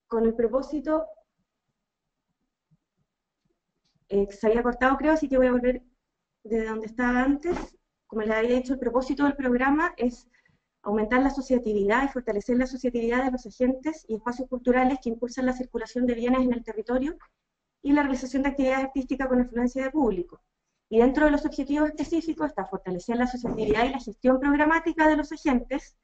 con el propósito, se había cortado creo, así que voy a volver desde donde estaba antes. Como les había dicho, el propósito del programa es aumentar la asociatividad y fortalecer la asociatividad de los agentes y espacios culturales que impulsan la circulación de bienes en el territorio y la realización de actividades artísticas con influencia de público. Y dentro de los objetivos específicos está fortalecer la asociatividad y la gestión programática de los agentes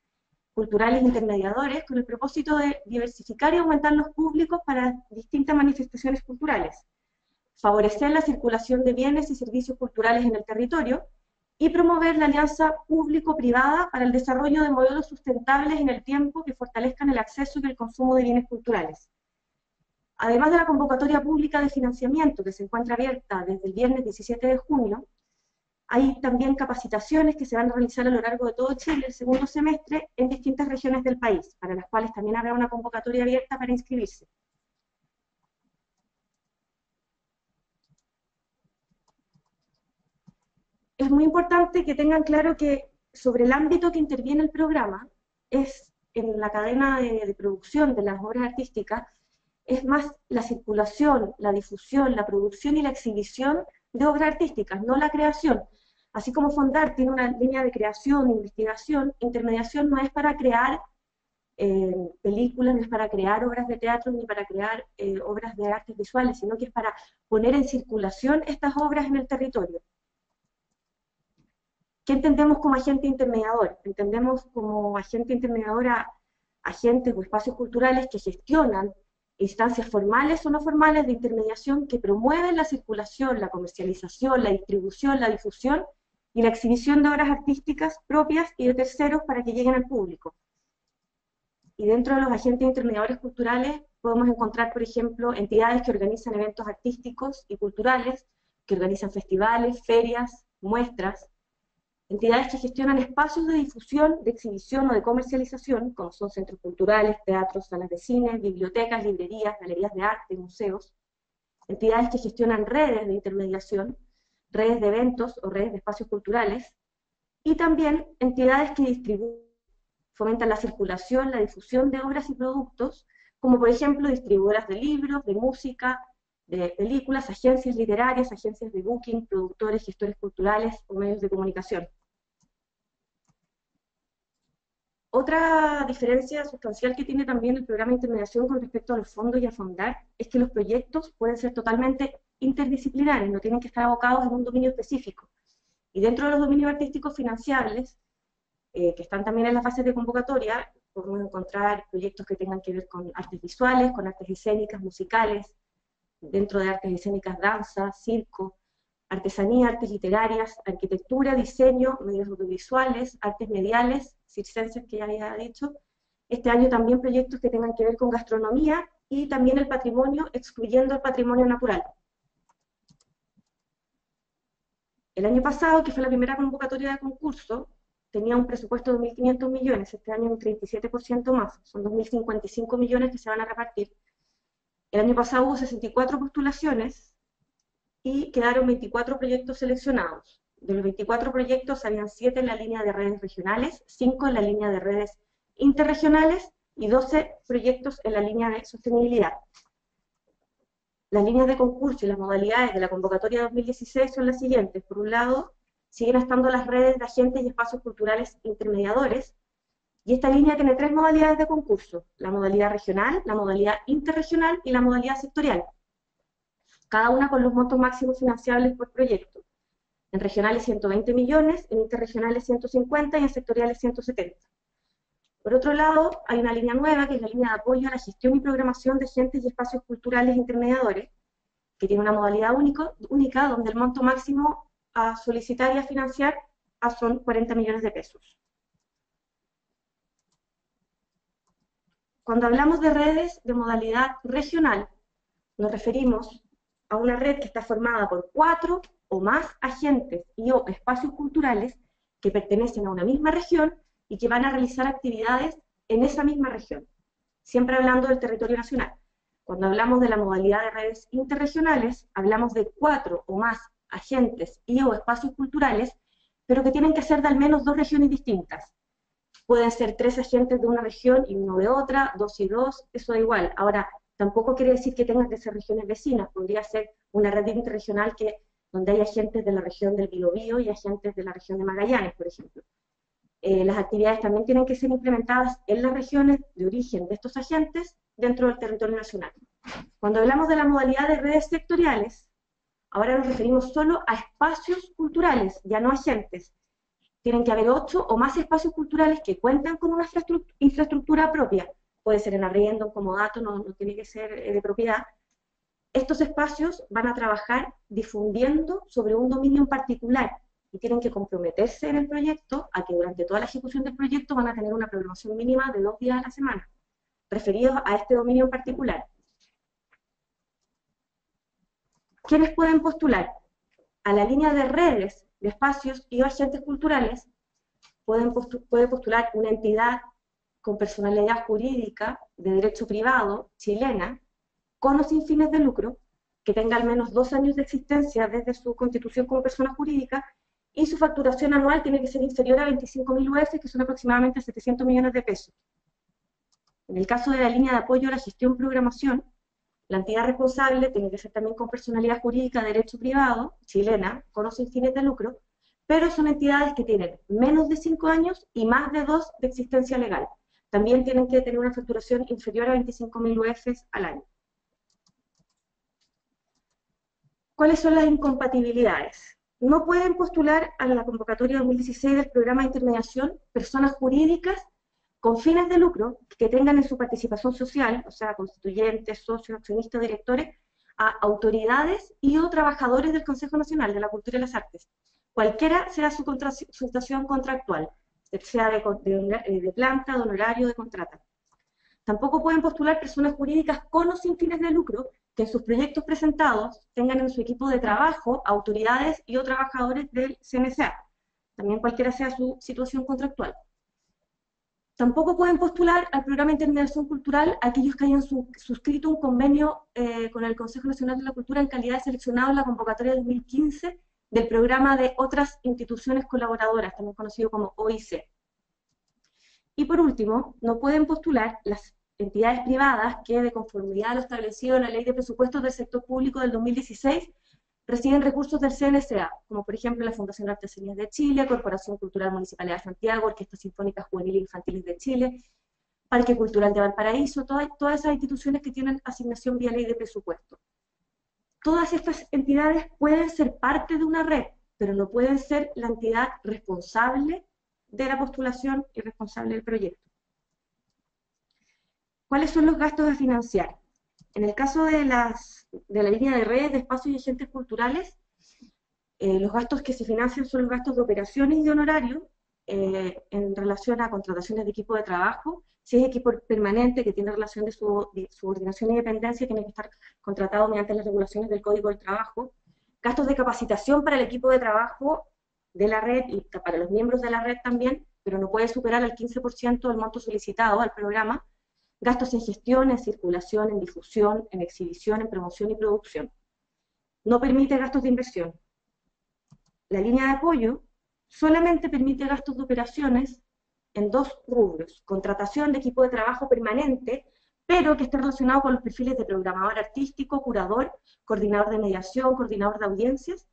culturales intermediadores con el propósito de diversificar y aumentar los públicos para distintas manifestaciones culturales, favorecer la circulación de bienes y servicios culturales en el territorio y promover la alianza público-privada para el desarrollo de modelos sustentables en el tiempo que fortalezcan el acceso y el consumo de bienes culturales. Además de la convocatoria pública de financiamiento que se encuentra abierta desde el viernes 17 de junio, hay también capacitaciones que se van a realizar a lo largo de todo Chile el segundo semestre en distintas regiones del país, para las cuales también habrá una convocatoria abierta para inscribirse. Es muy importante que tengan claro que sobre el ámbito que interviene el programa es en la cadena de producción de las obras artísticas, es más la circulación, la difusión, la producción y la exhibición de obras artísticas, no la creación. Así como Fondar tiene una línea de creación, investigación, intermediación no es para crear películas, no es para crear obras de teatro, ni para crear obras de artes visuales, sino que es para poner en circulación estas obras en el territorio. ¿Qué entendemos como agente intermediador? Entendemos como agente intermediador a agentes o espacios culturales que gestionan instancias formales o no formales de intermediación que promueven la circulación, la comercialización, la distribución, la difusión y la exhibición de obras artísticas propias y de terceros para que lleguen al público. Y dentro de los agentes intermediadores culturales podemos encontrar, por ejemplo, entidades que organizan eventos artísticos y culturales, que organizan festivales, ferias, muestras, entidades que gestionan espacios de difusión, de exhibición o de comercialización, como son centros culturales, teatros, salas de cine, bibliotecas, librerías, galerías de arte, museos, entidades que gestionan redes de intermediación, redes de eventos o redes de espacios culturales, y también entidades que distribuyen, fomentan la circulación, la difusión de obras y productos, como por ejemplo distribuidoras de libros, de música, de películas, agencias literarias, agencias de booking, productores, gestores culturales o medios de comunicación. Otra diferencia sustancial que tiene también el programa de intermediación con respecto a los fondos y a Fondar es que los proyectos pueden ser totalmente interdisciplinares, no tienen que estar abocados en un dominio específico. Y dentro de los dominios artísticos financiables, que están también en las fases de convocatoria, podemos encontrar proyectos que tengan que ver con artes visuales, con artes escénicas, musicales, dentro de artes escénicas, danza, circo, artesanía, artes literarias, arquitectura, diseño, medios audiovisuales, artes mediales, circenses que ya había dicho. Este año también proyectos que tengan que ver con gastronomía y también el patrimonio, excluyendo el patrimonio natural. El año pasado, que fue la primera convocatoria de concurso, tenía un presupuesto de 1.500 millones, este año un 37% más, son 2.055 millones que se van a repartir. El año pasado hubo 64 postulaciones y quedaron 24 proyectos seleccionados. De los 24 proyectos habían 7 en la línea de redes regionales, 5 en la línea de redes interregionales y 12 proyectos en la línea de sostenibilidad. Las líneas de concurso y las modalidades de la convocatoria 2016 son las siguientes. Por un lado, siguen estando las redes de agentes y espacios culturales intermediadores, y esta línea tiene 3 modalidades de concurso: la modalidad regional, la modalidad interregional y la modalidad sectorial, cada una con los montos máximos financiables por proyecto. En regionales 120 millones, en interregionales 150 y en sectoriales 170. Por otro lado, hay una línea nueva, que es la línea de apoyo a la gestión y programación de agentes y espacios culturales intermediadores, que tiene una modalidad única, donde el monto máximo a solicitar y a financiar son 40 millones de pesos. Cuando hablamos de redes de modalidad regional, nos referimos a una red que está formada por 4 o más agentes y o espacios culturales que pertenecen a una misma región y que van a realizar actividades en esa misma región, siempre hablando del territorio nacional. Cuando hablamos de la modalidad de redes interregionales, hablamos de 4 o más agentes y o espacios culturales, pero que tienen que ser de al menos 2 regiones distintas. Pueden ser 3 agentes de una región y uno de otra, 2 y 2, eso da igual. Ahora, tampoco quiere decir que tengan que ser regiones vecinas, podría ser una red interregional donde hay agentes de la región del Biobío y agentes de la región de Magallanes, por ejemplo. Las actividades también tienen que ser implementadas en las regiones de origen de estos agentes dentro del territorio nacional. Cuando hablamos de la modalidad de redes sectoriales, ahora nos referimos solo a espacios culturales, ya no agentes. Tienen que haber 8 o más espacios culturales que cuentan con una infraestructura propia. Puede ser en arriendo, en comodato, no tiene que ser de propiedad. Estos espacios van a trabajar difundiendo sobre un dominio en particular y tienen que comprometerse en el proyecto a que durante toda la ejecución del proyecto van a tener una programación mínima de 2 días a la semana, referidos a este dominio en particular. ¿Quiénes pueden postular? A la línea de redes de espacios y agentes culturales puede postular una entidad con personalidad jurídica de derecho privado chilena, con o sin fines de lucro, que tenga al menos 2 años de existencia desde su constitución como persona jurídica, y su facturación anual tiene que ser inferior a 25.000 UF, que son aproximadamente 700 millones de pesos. En el caso de la línea de apoyo a la gestión y programación, la entidad responsable tiene que ser también con personalidad jurídica de derecho privado, chilena, con o sin fines de lucro, pero son entidades que tienen menos de 5 años y más de 2 de existencia legal. También tienen que tener una facturación inferior a 25.000 UF al año. ¿Cuáles son las incompatibilidades? No pueden postular a la convocatoria 2016 del programa de intermediación personas jurídicas con fines de lucro que tengan en su participación social, o sea, constituyentes, socios, accionistas, directores, a autoridades y o trabajadores del Consejo Nacional de la Cultura y las Artes. Cualquiera sea su situación contractual, sea de planta, de honorario, de contrata. Tampoco pueden postular personas jurídicas con o sin fines de lucro que en sus proyectos presentados tengan en su equipo de trabajo autoridades y o trabajadores del CNCA, también cualquiera sea su situación contractual. Tampoco pueden postular al programa de intermediación cultural aquellos que hayan suscrito un convenio con el Consejo Nacional de la Cultura en calidad de seleccionado en la convocatoria 2015 del programa de otras instituciones colaboradoras, también conocido como OIC. Y por último, no pueden postular las entidades privadas que, de conformidad a lo establecido en la Ley de Presupuestos del Sector Público del 2016, reciben recursos del CNCA, como por ejemplo la Fundación Artesanías de Chile, Corporación Cultural Municipalidad de Santiago, Orquesta Sinfónica Juvenil e Infantiles de Chile, Parque Cultural de Valparaíso, todas esas instituciones que tienen asignación vía Ley de Presupuesto. Todas estas entidades pueden ser parte de una red, pero no pueden ser la entidad responsable de la postulación y responsable del proyecto. ¿Cuáles son los gastos a financiar? En el caso de la línea de redes de espacios y agentes culturales, los gastos que se financian son los gastos de operaciones y de honorario en relación a contrataciones de equipo de trabajo. Si es equipo permanente que tiene relación de subordinación y dependencia, tiene que estar contratado mediante las regulaciones del Código del Trabajo. Gastos de capacitación para el equipo de trabajo de la red y para los miembros de la red también, pero no puede superar el 15% del monto solicitado al programa. Gastos en gestión, en circulación, en difusión, en exhibición, en promoción y producción. No permite gastos de inversión. La línea de apoyo solamente permite gastos de operaciones en 2 rubros: contratación de equipo de trabajo permanente, pero que esté relacionado con los perfiles de programador artístico, curador, coordinador de mediación, coordinador de audiencias.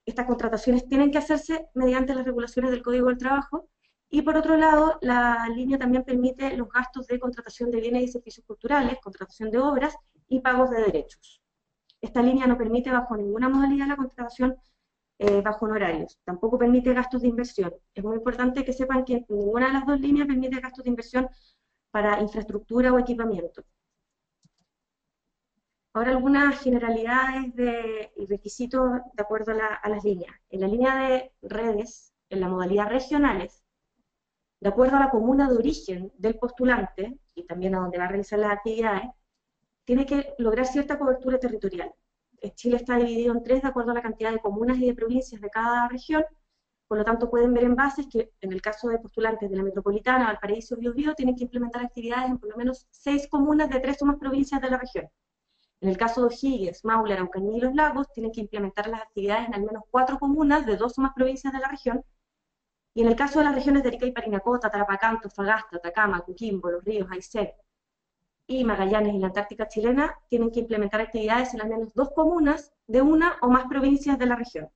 Estas contrataciones tienen que hacerse mediante las regulaciones del Código del Trabajo. Y por otro lado, la línea también permite los gastos de contratación de bienes y servicios culturales, contratación de obras y pagos de derechos. Esta línea no permite bajo ninguna modalidad la contratación bajo honorarios. Tampoco permite gastos de inversión. Es muy importante que sepan que ninguna de las 2 líneas permite gastos de inversión para infraestructura o equipamiento. Ahora algunas generalidades y requisitos de acuerdo a las líneas. En la línea de redes, en la modalidad regionales, de acuerdo a la comuna de origen del postulante, y también a donde va a realizar las actividades, tiene que lograr cierta cobertura territorial. Chile está dividido en 3 de acuerdo a la cantidad de comunas y de provincias de cada región, por lo tanto pueden ver en bases que en el caso de postulantes de la metropolitana, Valparaíso y Biobío, tienen que implementar actividades en por lo menos 6 comunas de 3 o más provincias de la región. En el caso de O'Higgins, Maule, Araucanía y Los Lagos, tienen que implementar las actividades en al menos 4 comunas de 2 o más provincias de la región. Y en el caso de las regiones de Arica y Parinacota, Tarapacá, Antofagasta, Atacama, Coquimbo, Los Ríos, Aysén y Magallanes y la Antártica chilena, tienen que implementar actividades en al menos 2 comunas de una o más provincias de la región.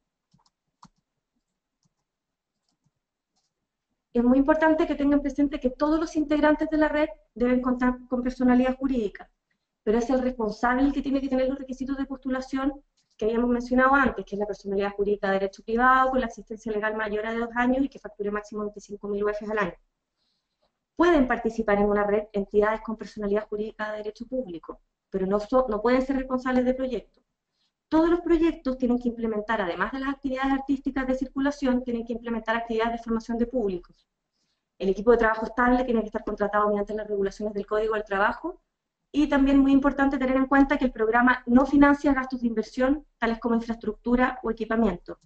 Es muy importante que tengan presente que todos los integrantes de la red deben contar con personalidad jurídica, pero es el responsable el que tiene que tener los requisitos de postulación que habíamos mencionado antes, que es la personalidad jurídica de derecho privado, con la asistencia legal mayor a de 2 años y que facture máximo 25.000 UF al año. Pueden participar en una red entidades con personalidad jurídica de derecho público, pero no pueden ser responsables de proyectos. Todos los proyectos tienen que implementar, además de las actividades artísticas de circulación, tienen que implementar actividades de formación de públicos. El equipo de trabajo estable tiene que estar contratado mediante las regulaciones del Código del Trabajo, y también muy importante tener en cuenta que el programa no financia gastos de inversión, tales como infraestructura o equipamiento.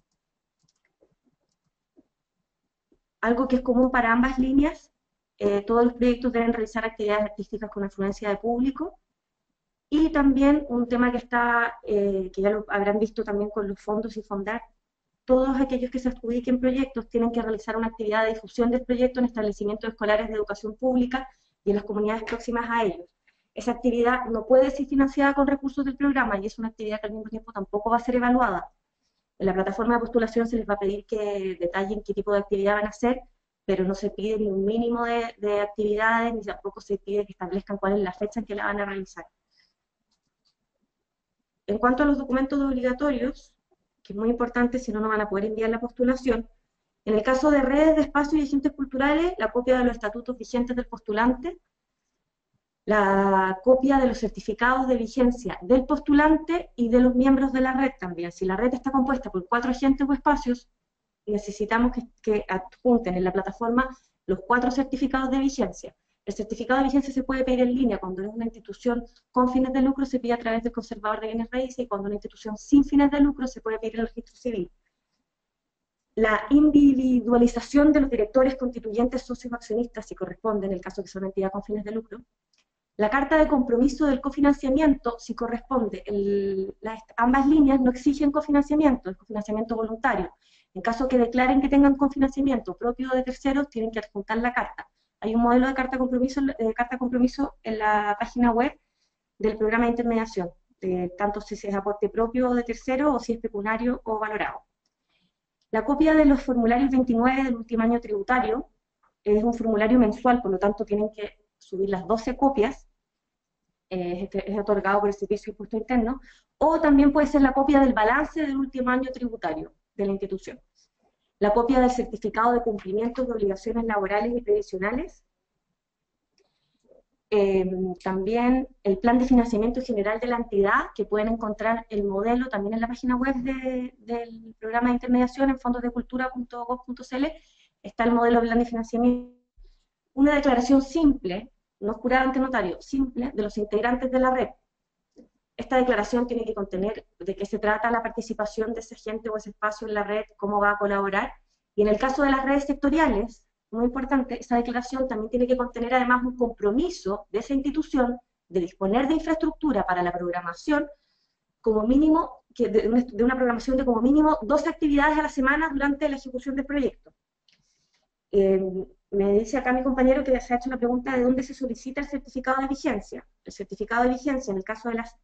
Algo que es común para ambas líneas, todos los proyectos deben realizar actividades artísticas con afluencia de público, y también un tema que que ya lo habrán visto también con los fondos y Fondar, todos aquellos que se adjudiquen proyectos tienen que realizar una actividad de difusión del proyecto en establecimientos escolares de educación pública y en las comunidades próximas a ellos. Esa actividad no puede ser financiada con recursos del programa y es una actividad que al mismo tiempo tampoco va a ser evaluada. En la plataforma de postulación se les va a pedir que detallen qué tipo de actividad van a hacer, pero no se pide ni un mínimo de actividades, ni tampoco se pide que establezcan cuál es la fecha en que la van a realizar. En cuanto a los documentos obligatorios, que es muy importante, si no, no van a poder enviar la postulación. En el caso de redes de espacios y agentes culturales, la copia de los estatutos vigentes del postulante, la copia de los certificados de vigencia del postulante y de los miembros de la red también. Si la red está compuesta por 4 agentes o espacios, necesitamos que adjunten en la plataforma los 4 certificados de vigencia. El certificado de vigencia se puede pedir en línea cuando es una institución con fines de lucro, se pide a través del conservador de bienes raíces, y cuando es una institución sin fines de lucro se puede pedir en el registro civil. La individualización de los directores, constituyentes, socios o accionistas, si corresponde, en el caso que son entidad con fines de lucro. La carta de compromiso del cofinanciamiento, si corresponde. Ambas líneas no exigen cofinanciamiento, es cofinanciamiento voluntario. En caso que declaren que tengan cofinanciamiento propio de terceros, tienen que adjuntar la carta. Hay un modelo de carta compromiso en la página web del programa de intermediación, tanto si es aporte propio de tercero o si es pecuniario o valorado. La copia de los formularios 29 del último año tributario es un formulario mensual, por lo tanto tienen que subir las 12 copias, es otorgado por el Servicio de Impuesto Interno, o también puede ser la copia del balance del último año tributario de la institución. La copia del certificado de cumplimiento de obligaciones laborales y previsionales, también el plan de financiamiento general de la entidad, que pueden encontrar el modelo también en la página web del programa de intermediación en fondosdecultura.gov.cl, está el modelo de plan de financiamiento. Una declaración simple, no jurada ante notario, simple, de los integrantes de la red. Esta declaración tiene que contener de qué se trata la participación de ese agente o ese espacio en la red, cómo va a colaborar, y en el caso de las redes sectoriales, muy importante, esa declaración también tiene que contener además un compromiso de esa institución de disponer de infraestructura para la programación, como mínimo, de una programación de como mínimo 12 actividades a la semana durante la ejecución del proyecto. Me dice acá mi compañero que se ha hecho la pregunta de dónde se solicita el certificado de vigencia. El certificado de vigencia, en el caso de las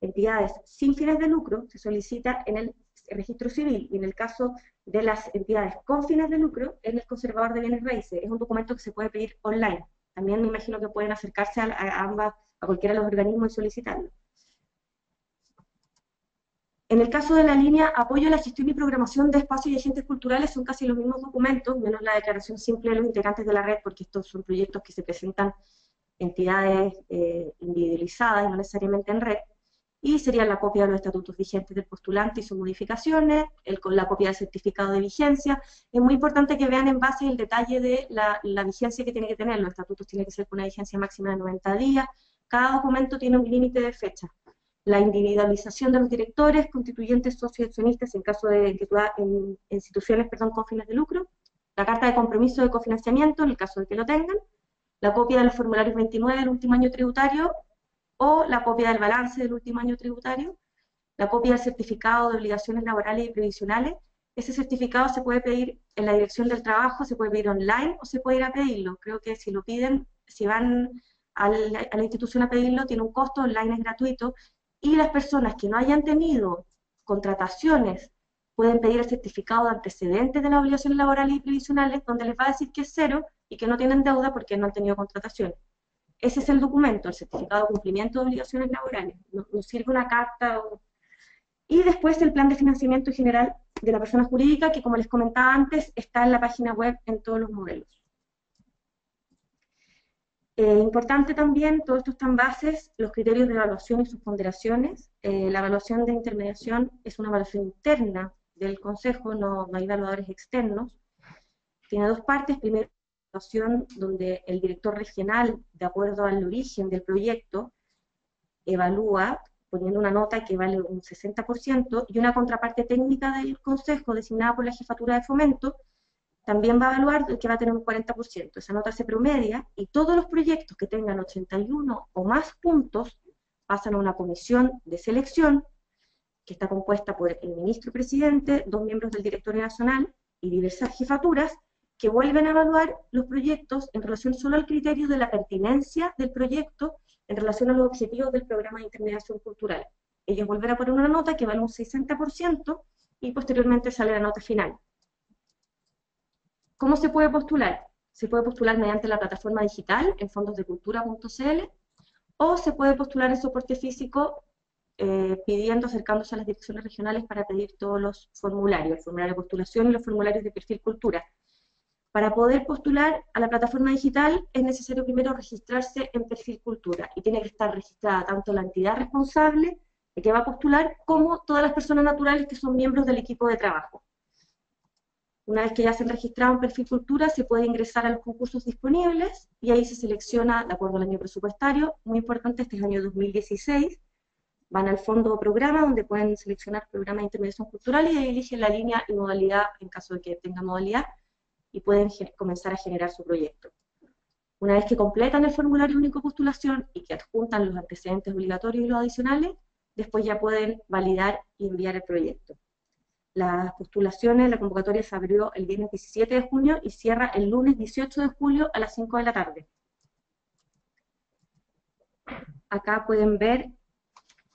entidades sin fines de lucro, se solicita en el registro civil, y en el caso de las entidades con fines de lucro, en el conservador de bienes raíces. Es un documento que se puede pedir online. También me imagino que pueden acercarse a cualquiera de los organismos y solicitarlo. En el caso de la línea apoyo a la gestión y programación de espacios y agentes culturales, son casi los mismos documentos, menos la declaración simple de los integrantes de la red, porque estos son proyectos que se presentan entidades individualizadas y no necesariamente en red, y sería la copia de los estatutos vigentes del postulante y sus modificaciones, con la copia del certificado de vigencia. Es muy importante que vean en base el detalle de la vigencia que tiene que tener. Los estatutos tienen que ser con una vigencia máxima de 90 días, cada documento tiene un límite de fecha. La individualización de los directores, constituyentes, socios y accionistas en caso de instituciones con fines de lucro, la carta de compromiso de cofinanciamiento en el caso de que lo tengan, la copia de los formularios 29 del último año tributario o la copia del balance del último año tributario, la copia del certificado de obligaciones laborales y previsionales. ese certificado se puede pedir en la dirección del trabajo, se puede pedir online o se puede ir a pedirlo. Creo que si lo piden, si van a la institución a pedirlo, tiene un costo, online es gratuito, y las personas que no hayan tenido contrataciones pueden pedir el certificado de antecedentes de las obligaciones laborales y previsionales, donde les va a decir que es cero y que no tienen deuda porque no han tenido contrataciones. Ese es el documento, el certificado de cumplimiento de obligaciones laborales. Nos sirve una carta. Y después el plan de financiamiento general de la persona jurídica, que como les comentaba antes, está en la página web en todos los modelos. Importante también, todo esto está en bases, los criterios de evaluación y sus ponderaciones. La evaluación de intermediación es una evaluación interna del Consejo, no hay evaluadores externos. Tiene dos partes. Primero, la evaluación donde el director regional, de acuerdo al origen del proyecto, evalúa poniendo una nota que vale un 60%, y una contraparte técnica del Consejo, designada por la Jefatura de Fomento, también va a evaluar que va a tener un 40%. Esa nota se promedia y todos los proyectos que tengan 81 o más puntos pasan a una comisión de selección que está compuesta por el ministro presidente, 2 miembros del directorio nacional y diversas jefaturas que vuelven a evaluar los proyectos en relación solo al criterio de la pertinencia del proyecto en relación a los objetivos del programa de intermediación cultural. Ellos vuelven a poner una nota que vale un 60% y posteriormente sale la nota final. ¿Cómo se puede postular? Se puede postular mediante la plataforma digital en fondosdecultura.cl o se puede postular en soporte físico pidiendo, acercándose a las direcciones regionales para pedir todos los formularios, el formulario de postulación y los formularios de perfil cultura. Para poder postular a la plataforma digital es necesario primero registrarse en perfil cultura y tiene que estar registrada tanto la entidad responsable de que va a postular como todas las personas naturales que son miembros del equipo de trabajo. Una vez que ya se han registrado en perfil cultura, se puede ingresar a los concursos disponibles y ahí se selecciona de acuerdo al año presupuestario. Muy importante, este es el año 2016. Van al fondo o programa, donde pueden seleccionar programa de intermediación cultural y ahí eligen la línea y modalidad en caso de que tenga modalidad y pueden comenzar a generar su proyecto. Una vez que completan el formulario único de postulación y que adjuntan los antecedentes obligatorios y los adicionales, después ya pueden validar y enviar el proyecto. Las postulaciones, la convocatoria se abrió el viernes 17 de junio y cierra el lunes 18 de julio a las 5 de la tarde. Acá pueden ver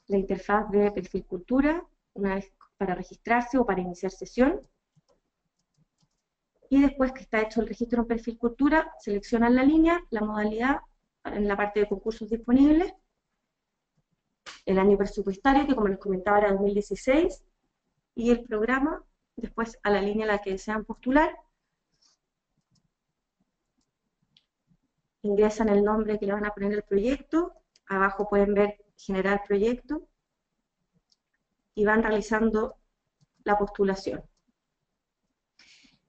la interfaz de perfil cultura, una vez para registrarse o para iniciar sesión. Y después que está hecho el registro en perfil cultura, seleccionan la línea, la modalidad, en la parte de concursos disponibles, el año presupuestario, que como les comentaba era 2016, y el programa, después a la línea a la que desean postular, ingresan el nombre que le van a poner al proyecto, abajo pueden ver generar proyecto, y van realizando la postulación.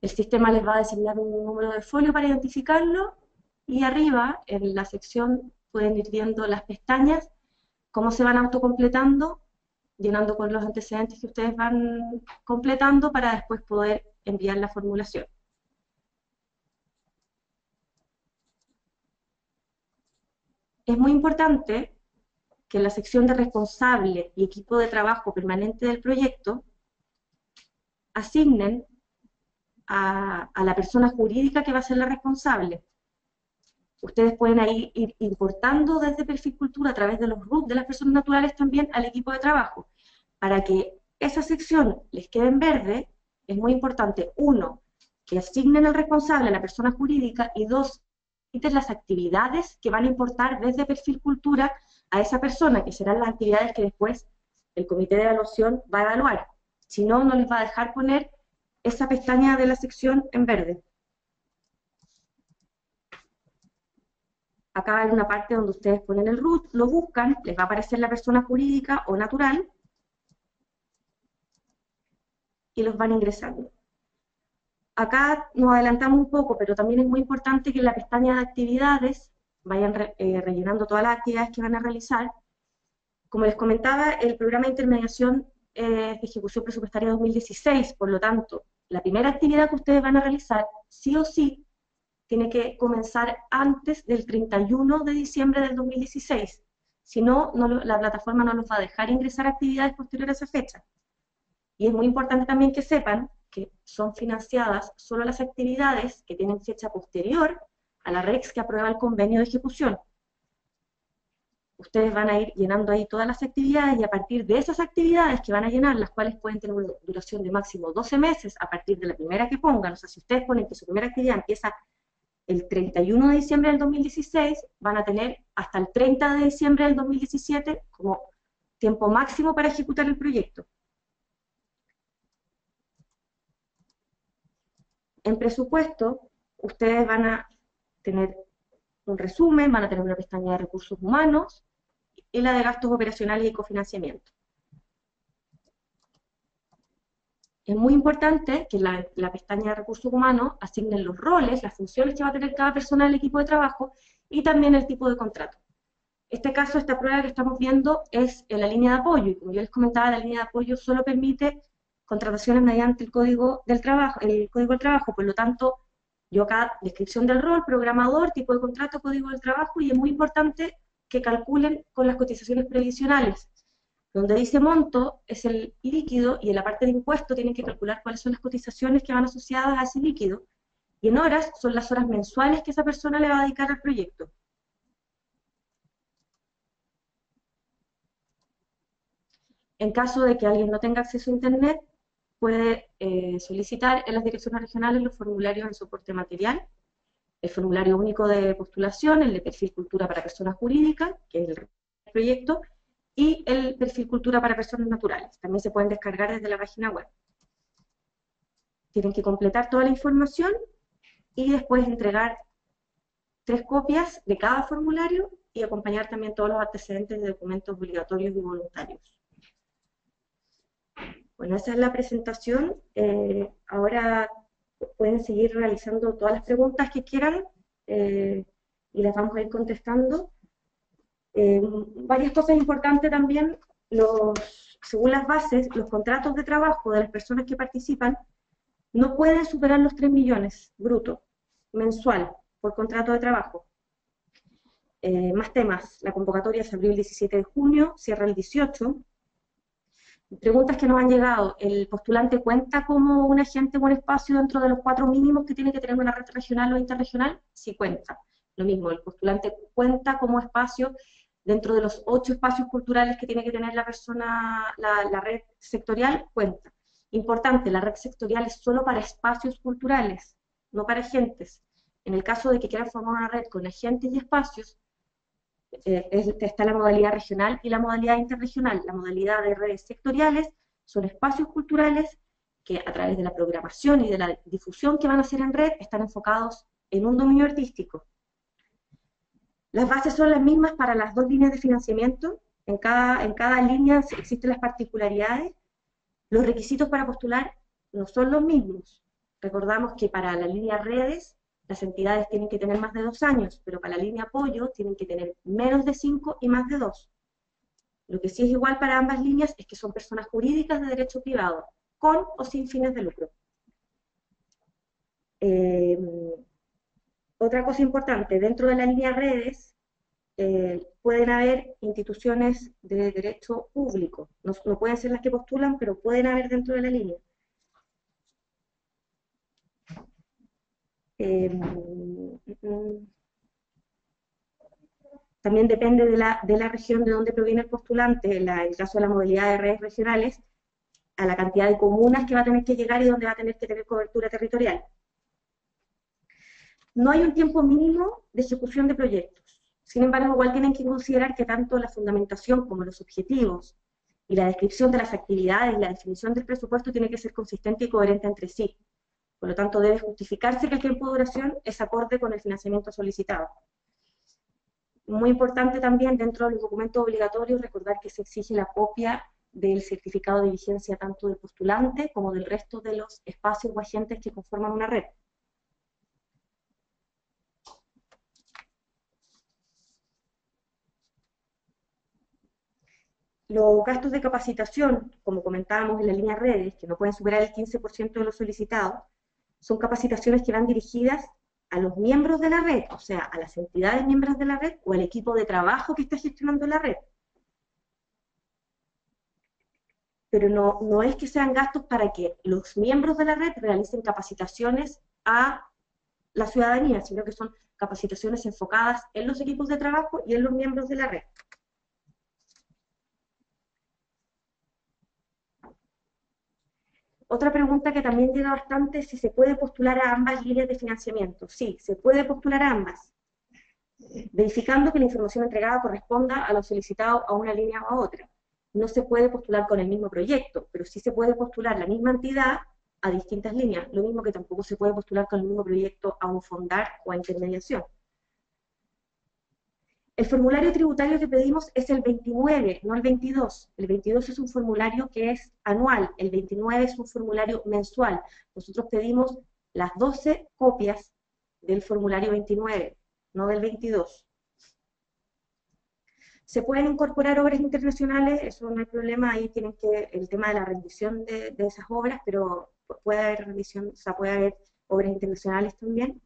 El sistema les va a designar un número de folio para identificarlo, y arriba, en la sección, pueden ir viendo las pestañas, cómo se van autocompletando, llenando con los antecedentes que ustedes van completando para después poder enviar la formulación. Es muy importante que en la sección de responsable y equipo de trabajo permanente del proyecto asignen a la persona jurídica que va a ser la responsable. Ustedes pueden ahí ir importando desde Perfil Cultura a través de los RUT de las personas naturales también al equipo de trabajo. Para que esa sección les quede en verde, es muy importante, uno, que asignen al responsable a la persona jurídica, y dos, quiten las actividades que van a importar desde Perfil Cultura a esa persona, que serán las actividades que después el comité de evaluación va a evaluar. Si no, no les va a dejar poner esa pestaña de la sección en verde. Acá hay una parte donde ustedes ponen el root, lo buscan, les va a aparecer la persona jurídica o natural, y los van ingresando. Acá nos adelantamos un poco, pero también es muy importante que en la pestaña de actividades vayan rellenando todas las actividades que van a realizar. Como les comentaba, el programa de intermediación de ejecución presupuestaria 2016, por lo tanto, la primera actividad que ustedes van a realizar, sí o sí, tiene que comenzar antes del 31 de diciembre del 2016. Si no, la plataforma no los va a dejar ingresar actividades posteriores a esa fecha. Y es muy importante también que sepan que son financiadas solo las actividades que tienen fecha posterior a la REX que aprueba el convenio de ejecución. Ustedes van a ir llenando ahí todas las actividades y a partir de esas actividades que van a llenar, las cuales pueden tener una duración de máximo 12 meses a partir de la primera que pongan, o sea, si ustedes ponen que su primera actividad empieza el 31 de diciembre del 2016, van a tener hasta el 30 de diciembre del 2017 como tiempo máximo para ejecutar el proyecto. En presupuesto, ustedes van a tener un resumen, van a tener una pestaña de recursos humanos y la de gastos operacionales y cofinanciamiento. Es muy importante que en la pestaña de recursos humanos asignen los roles, las funciones que va a tener cada persona del equipo de trabajo y también el tipo de contrato. Este caso, esta prueba que estamos viendo es en la línea de apoyo, y como yo les comentaba, la línea de apoyo solo permite contrataciones mediante el código del trabajo, por lo tanto, yo acá, descripción del rol, programador, tipo de contrato, código del trabajo, y es muy importante que calculen con las cotizaciones previsionales. Donde dice monto es el líquido, y en la parte de impuesto tienen que calcular cuáles son las cotizaciones que van asociadas a ese líquido, y en horas son las horas mensuales que esa persona le va a dedicar al proyecto. En caso de que alguien no tenga acceso a Internet, puede solicitar en las direcciones regionales los formularios de soporte material, el formulario único de postulación, el de perfil cultura para personas jurídicas, que es el proyecto, y el perfil cultura para personas naturales. También se pueden descargar desde la página web. Tienen que completar toda la información y después entregar 3 copias de cada formulario y acompañar también todos los antecedentes de documentos obligatorios y voluntarios. Bueno, esa es la presentación. Ahora pueden seguir realizando todas las preguntas que quieran y las vamos a ir contestando. Varias cosas importantes también, según las bases, los contratos de trabajo de las personas que participan no pueden superar los 3 millones bruto mensual por contrato de trabajo. Más temas, la convocatoria se abrió el 17 de junio, cierra el 18. Preguntas que nos han llegado, ¿el postulante cuenta como un agente o un espacio dentro de los 4 mínimos que tiene que tener una red regional o interregional? Sí cuenta. Lo mismo, el postulante cuenta como espacio dentro de los 8 espacios culturales que tiene que tener la persona, la red sectorial, cuenta. Importante, la red sectorial es solo para espacios culturales, no para agentes. En el caso de que quieran formar una red con agentes y espacios, está la modalidad regional y la modalidad interregional. La modalidad de redes sectoriales son espacios culturales que a través de la programación y de la difusión que van a hacer en red están enfocados en un dominio artístico. Las bases son las mismas para las 2 líneas de financiamiento. En cada línea existen las particularidades. Los requisitos para postular no son los mismos. Recordamos que para la línea redes las entidades tienen que tener más de 2 años, pero para la línea apoyo tienen que tener menos de 5 y más de 2. Lo que sí es igual para ambas líneas es que son personas jurídicas de derecho privado, con o sin fines de lucro. Otra cosa importante, dentro de la línea redes pueden haber instituciones de derecho público, no pueden ser las que postulan, pero pueden haber dentro de la línea. También depende de la región de donde proviene el postulante, en el caso de la modalidad de redes regionales, a la cantidad de comunas que va a tener que llegar y donde va a tener que tener cobertura territorial. No hay un tiempo mínimo de ejecución de proyectos. Sin embargo, igual tienen que considerar que tanto la fundamentación como los objetivos y la descripción de las actividades y la definición del presupuesto tiene que ser consistente y coherente entre sí. Por lo tanto, debe justificarse que el tiempo de duración es acorde con el financiamiento solicitado. Muy importante también, dentro de los documentos obligatorios, recordar que se exige la copia del certificado de vigencia tanto del postulante como del resto de los espacios o agentes que conforman una red. Los gastos de capacitación, como comentábamos en la línea redes, que no pueden superar el 15% de los solicitados, son capacitaciones que van dirigidas a los miembros de la red, o sea, a las entidades miembros de la red o al equipo de trabajo que está gestionando la red. pero no es que sean gastos para que los miembros de la red realicen capacitaciones a la ciudadanía, sino que son capacitaciones enfocadas en los equipos de trabajo y en los miembros de la red. Otra pregunta que también llega bastante es si se puede postular a ambas líneas de financiamiento. Sí, se puede postular a ambas, verificando que la información entregada corresponda a lo solicitado a una línea o a otra. No se puede postular con el mismo proyecto, pero sí se puede postular la misma entidad a distintas líneas, lo mismo que tampoco se puede postular con el mismo proyecto a un fondar o a intermediación. El formulario tributario que pedimos es el 29, no el 22. El 22 es un formulario que es anual, el 29 es un formulario mensual. Nosotros pedimos las 12 copias del formulario 29, no del 22. Se pueden incorporar obras internacionales, eso no hay problema, ahí tienen que, el tema de la rendición de esas obras, pero puede haber rendición, o sea, puede haber obras internacionales también.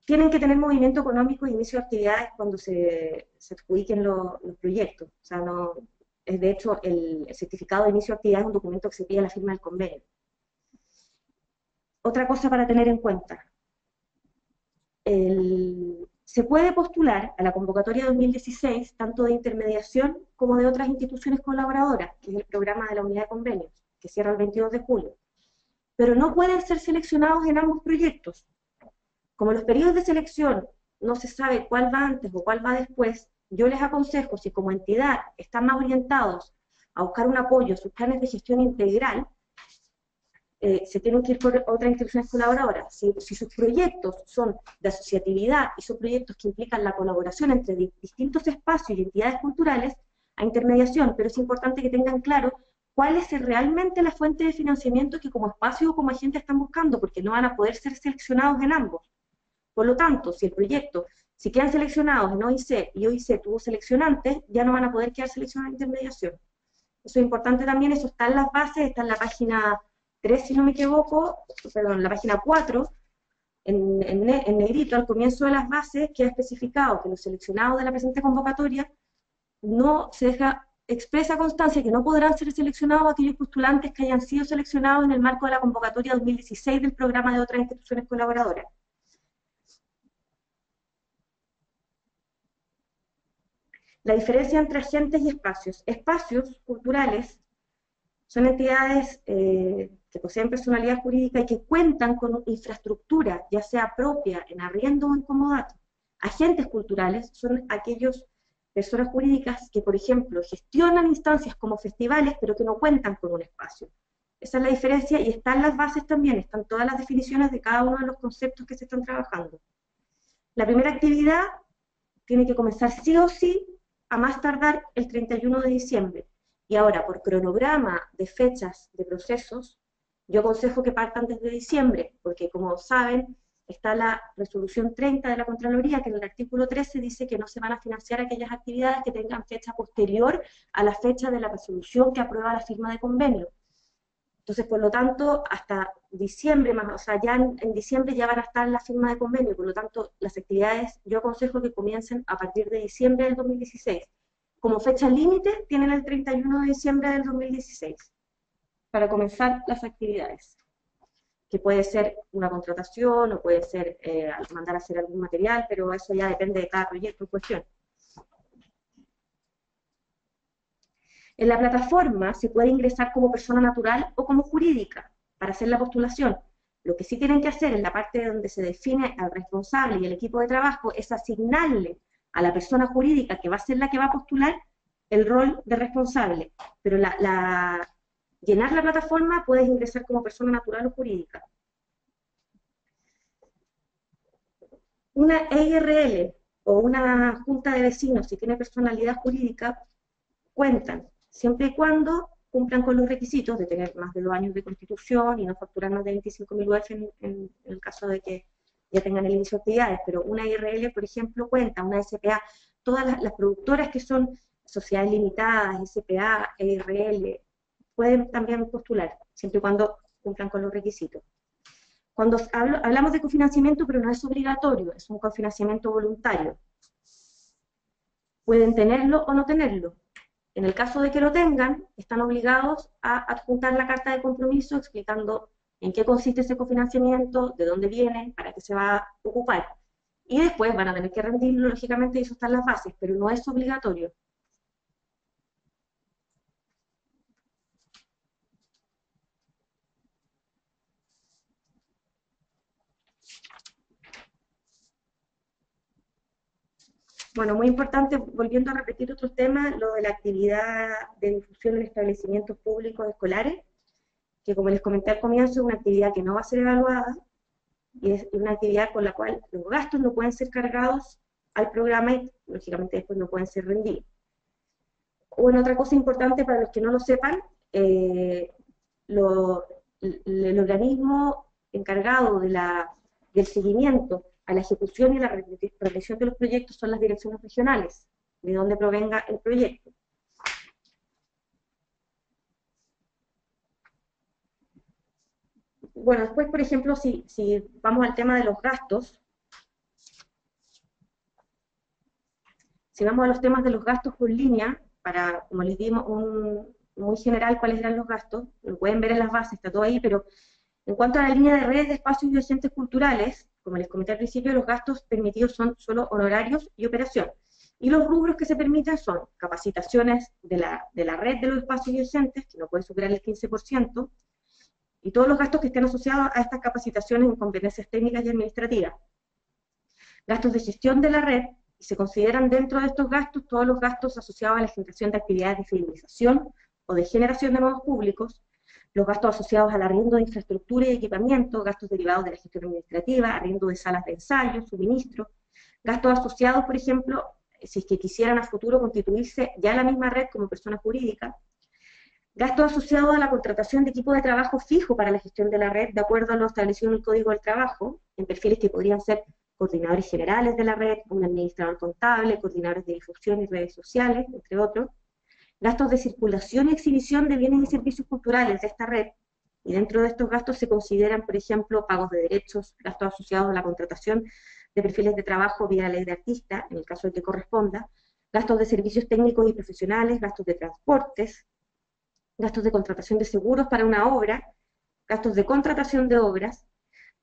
Tienen que tener movimiento económico y inicio de actividades cuando se adjudiquen los proyectos. O sea, no, es de hecho el certificado de inicio de actividad es un documento que se pide a la firma del convenio. Otra cosa para tener en cuenta. Se puede postular a la convocatoria 2016 tanto de intermediación como de otras instituciones colaboradoras, que es el programa de la unidad de convenios, que cierra el 22 de julio. Pero no pueden ser seleccionados en ambos proyectos. Como los periodos de selección no se sabe cuál va antes o cuál va después, yo les aconsejo, si como entidad están más orientados a buscar un apoyo, sus planes de gestión integral, se tienen que ir por otras instituciones colaboradoras. Si sus proyectos son de asociatividad y son proyectos que implican la colaboración entre distintos espacios y entidades culturales, a intermediación, pero es importante que tengan claro cuál es realmente la fuente de financiamiento que como espacio o como agente están buscando, porque no van a poder ser seleccionados en ambos. Por lo tanto, si el proyecto, si quedan seleccionados en OIC y OIC tuvo seleccionantes, ya no van a poder quedar seleccionados en intermediación. Eso es importante también, eso está en las bases, está en la página 3, si no me equivoco, perdón, la página 4, en negrito, al comienzo de las bases, queda especificado que los seleccionados de la presente convocatoria no se deja expresa constancia que no podrán ser seleccionados aquellos postulantes que hayan sido seleccionados en el marco de la convocatoria 2016 del programa de otras instituciones colaboradoras. La diferencia entre agentes y espacios. Espacios culturales son entidades que poseen personalidad jurídica y que cuentan con infraestructura, ya sea propia, en arriendo o en comodato. Agentes culturales son aquellas personas jurídicas que, por ejemplo, gestionan instancias como festivales, pero que no cuentan con un espacio. Esa es la diferencia y están las bases también, están todas las definiciones de cada uno de los conceptos que se están trabajando. La primera actividad tiene que comenzar sí o sí a más tardar el 31 de diciembre. Y ahora, por cronograma de fechas de procesos, yo aconsejo que partan desde diciembre, porque como saben, está la resolución 30 de la Contraloría, que en el artículo 13 dice que no se van a financiar aquellas actividades que tengan fecha posterior a la fecha de la resolución que aprueba la firma de convenio. Entonces, por lo tanto, hasta diciembre, o sea, ya en diciembre ya van a estar la firma de convenio, por lo tanto, las actividades yo aconsejo que comiencen a partir de diciembre del 2016. Como fecha límite, tienen el 31 de diciembre del 2016 para comenzar las actividades, que puede ser una contratación o puede ser mandar a hacer algún material, pero eso ya depende de cada proyecto en cuestión. En la plataforma se puede ingresar como persona natural o como jurídica para hacer la postulación. Lo que sí tienen que hacer en la parte donde se define al responsable y el equipo de trabajo es asignarle a la persona jurídica que va a ser la que va a postular el rol de responsable. Pero llenar la plataforma puedes ingresar como persona natural o jurídica. Una EIRL o una junta de vecinos, si tiene personalidad jurídica, cuentan siempre y cuando cumplan con los requisitos de tener más de 2 años de constitución y no facturar más de 25.000 UF en el caso de que ya tengan el inicio de actividades, pero una IRL, por ejemplo, cuenta, una SPA, todas las productoras que son sociedades limitadas, SPA, IRL, pueden también postular, siempre y cuando cumplan con los requisitos. Cuando hablamos de cofinanciamiento, pero no es obligatorio, es un cofinanciamiento voluntario. Pueden tenerlo o no tenerlo. En el caso de que lo tengan, están obligados a adjuntar la carta de compromiso explicando en qué consiste ese cofinanciamiento, de dónde viene, para qué se va a ocupar. Y después van a tener que rendirlo, lógicamente, y eso está en las bases, pero no es obligatorio. Bueno, muy importante, volviendo a repetir otros temas, lo de la actividad de difusión en establecimientos públicos escolares, que como les comenté al comienzo, es una actividad que no va a ser evaluada, y es una actividad con la cual los gastos no pueden ser cargados al programa y, lógicamente, después no pueden ser rendidos. Bueno, otra cosa importante para los que no lo sepan, lo, el organismo encargado del seguimiento a la ejecución y la realización de los proyectos son las direcciones regionales, de donde provenga el proyecto. Bueno, después, por ejemplo, si vamos al tema de los gastos, si vamos a los temas de los gastos por línea, para, como les dimos, muy general cuáles eran los gastos, lo pueden ver en las bases, está todo ahí, pero en cuanto a la línea de redes de espacios y docentes culturales, como les comenté al principio, los gastos permitidos son solo honorarios y operación. Y los rubros que se permiten son capacitaciones de la red de los espacios y docentes, que no puede superar el 15%, y todos los gastos que estén asociados a estas capacitaciones en competencias técnicas y administrativas. Gastos de gestión de la red, y se consideran dentro de estos gastos todos los gastos asociados a la generación de actividades de fidelización o de generación de nuevos públicos, los gastos asociados al arriendo de infraestructura y equipamiento, gastos derivados de la gestión administrativa, arriendo de salas de ensayo, suministro, gastos asociados, por ejemplo, si es que quisieran a futuro constituirse ya la misma red como persona jurídica, gastos asociados a la contratación de equipo de trabajo fijo para la gestión de la red, de acuerdo a lo establecido en el Código del Trabajo, en perfiles que podrían ser coordinadores generales de la red, un administrador contable, coordinadores de difusión y redes sociales, entre otros, gastos de circulación y exhibición de bienes y servicios culturales de esta red, y dentro de estos gastos se consideran, por ejemplo, pagos de derechos, gastos asociados a la contratación de perfiles de trabajo vía la ley de artista, en el caso de que corresponda, gastos de servicios técnicos y profesionales, gastos de transportes, gastos de contratación de seguros para una obra, gastos de contratación de obras.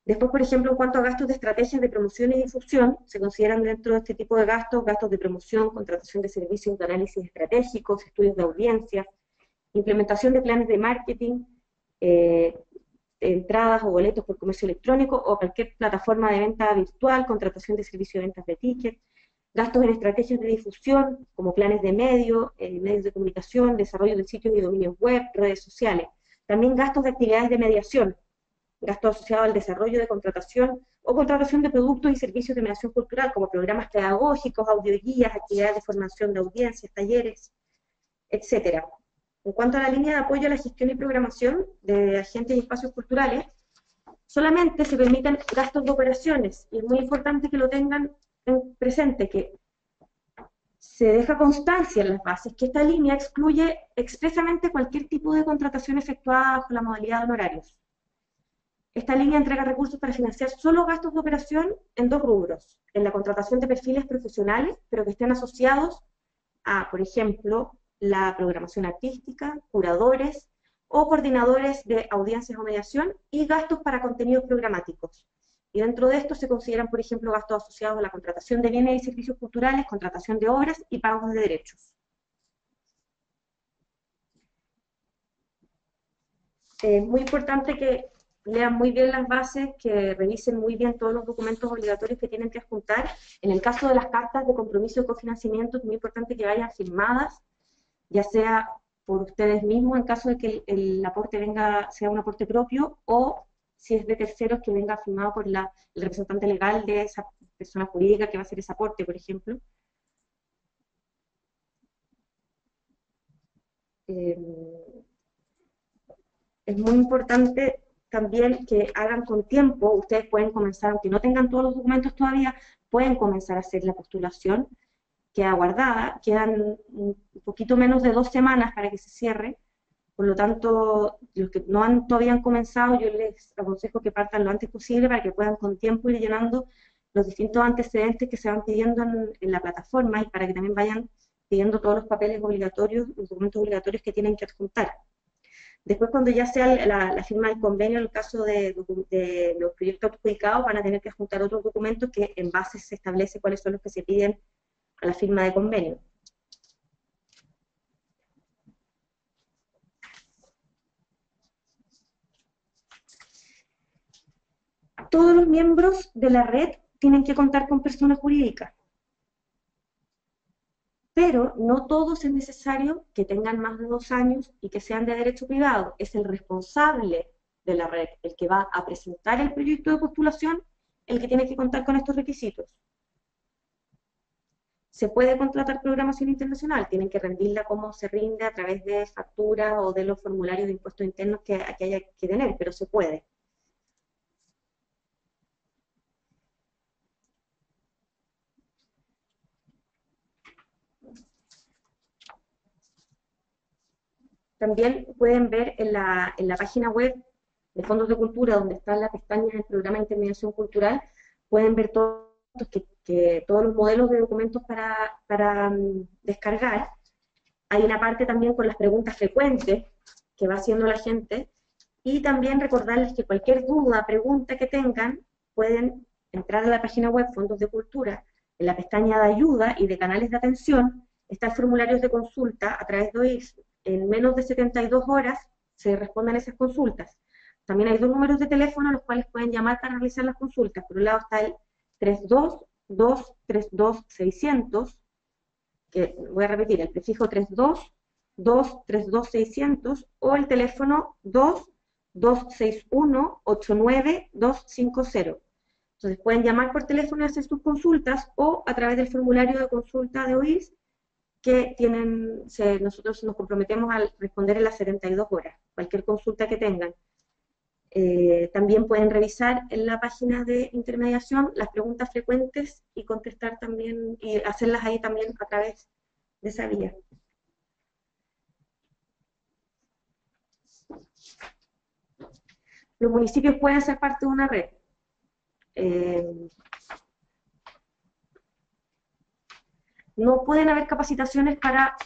Después, por ejemplo, en cuanto a gastos de estrategias de promoción y difusión, se consideran dentro de este tipo de gastos, gastos de promoción, contratación de servicios de análisis estratégicos, estudios de audiencias, implementación de planes de marketing, entradas o boletos por comercio electrónico o cualquier plataforma de venta virtual, contratación de servicios de ventas de tickets, gastos en estrategias de difusión, como planes de medios de comunicación, desarrollo de sitios y dominios web, redes sociales. También gastos de actividades de mediación, gastos asociados al desarrollo de contratación o contratación de productos y servicios de mediación cultural, como programas pedagógicos, audioguías, actividades de formación de audiencias, talleres, etcétera. En cuanto a la línea de apoyo a la gestión y programación de agentes y espacios culturales, solamente se permiten gastos de operaciones, y es muy importante que lo tengan presente, que se deja constancia en las bases que esta línea excluye expresamente cualquier tipo de contratación efectuada bajo la modalidad de honorarios. Esta línea entrega recursos para financiar solo gastos de operación en dos rubros, en la contratación de perfiles profesionales, pero que estén asociados a, por ejemplo, la programación artística, curadores o coordinadores de audiencias o mediación, y gastos para contenidos programáticos. Y dentro de esto se consideran, por ejemplo, gastos asociados a la contratación de bienes y servicios culturales, contratación de obras y pagos de derechos. Es muy importante que lean muy bien las bases, que revisen muy bien todos los documentos obligatorios que tienen que adjuntar. En el caso de las cartas de compromiso de cofinanciamiento, es muy importante que vayan firmadas, ya sea por ustedes mismos, en caso de que el aporte sea un aporte propio, o si es de terceros, que venga firmado por el representante legal de esa persona jurídica que va a hacer ese aporte, por ejemplo. Es muy importante también que hagan con tiempo. Ustedes pueden comenzar, aunque no tengan todos los documentos todavía, pueden comenzar a hacer la postulación, queda guardada, quedan un poquito menos de 2 semanas para que se cierre. Por lo tanto, los que no todavía han comenzado, yo les aconsejo que partan lo antes posible para que puedan con tiempo ir llenando los distintos antecedentes que se van pidiendo en la plataforma, y para que también vayan pidiendo todos los papeles obligatorios, los documentos obligatorios que tienen que adjuntar. Después, cuando ya sea la firma del convenio, en el caso de los proyectos adjudicados, van a tener que adjuntar otros documentos que en base se establece cuáles son los que se piden a la firma de convenio. Todos los miembros de la red tienen que contar con personas jurídicas, pero no todos es necesario que tengan más de 2 años y que sean de derecho privado. Es el responsable de la red, el que va a presentar el proyecto de postulación, el que tiene que contar con estos requisitos. Se puede contratar programación internacional, tienen que rendirla como se rinde a través de facturas o de los formularios de impuestos internos que haya que tener, pero se puede. También pueden ver en la página web de Fondos de Cultura, donde está la pestaña del programa de intermediación cultural, pueden ver todos los modelos de documentos para descargar. Hay una parte también con las preguntas frecuentes que va haciendo la gente, y también recordarles que cualquier duda, pregunta que tengan, pueden entrar a la página web Fondos de Cultura, en la pestaña de ayuda y de canales de atención, están formularios de consulta a través de OIRS. En menos de 72 horas se responden esas consultas. También hay 2 números de teléfono a los cuales pueden llamar para realizar las consultas. Por un lado está el 32-232-600, que voy a repetir, el prefijo 32-232-600, o el teléfono 2-261-89250. Entonces pueden llamar por teléfono y hacer sus consultas, o a través del formulario de consulta de OIRS, que nosotros nos comprometemos a responder en las 72 horas, cualquier consulta que tengan. También pueden revisar en la página de intermediación las preguntas frecuentes y contestar también, y hacerlas ahí también a través de esa vía. Los municipios pueden ser parte de una red. No pueden haber capacitaciones para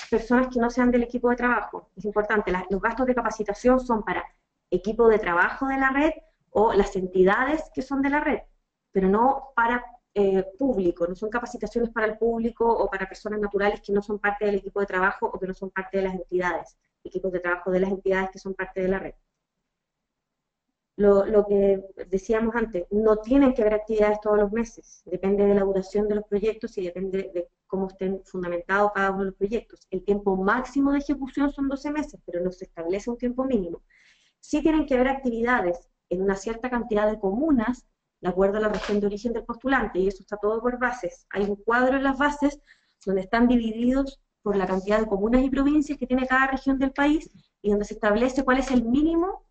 personas que no sean del equipo de trabajo. Es importante, los gastos de capacitación son para equipo de trabajo de la red o las entidades que son de la red, pero no para público, no son capacitaciones para el público o para personas naturales que no son parte del equipo de trabajo o que no son parte de las entidades, equipos de trabajo de las entidades que son parte de la red. Lo que decíamos antes, no tienen que haber actividades todos los meses, depende de la duración de los proyectos y depende de cómo estén fundamentados cada uno de los proyectos. El tiempo máximo de ejecución son 12 meses, pero no se establece un tiempo mínimo. Sí tienen que haber actividades en una cierta cantidad de comunas, de acuerdo a la región de origen del postulante, y eso está todo por bases. Hay un cuadro en las bases donde están divididos por la cantidad de comunas y provincias que tiene cada región del país, y donde se establece cuál es el mínimo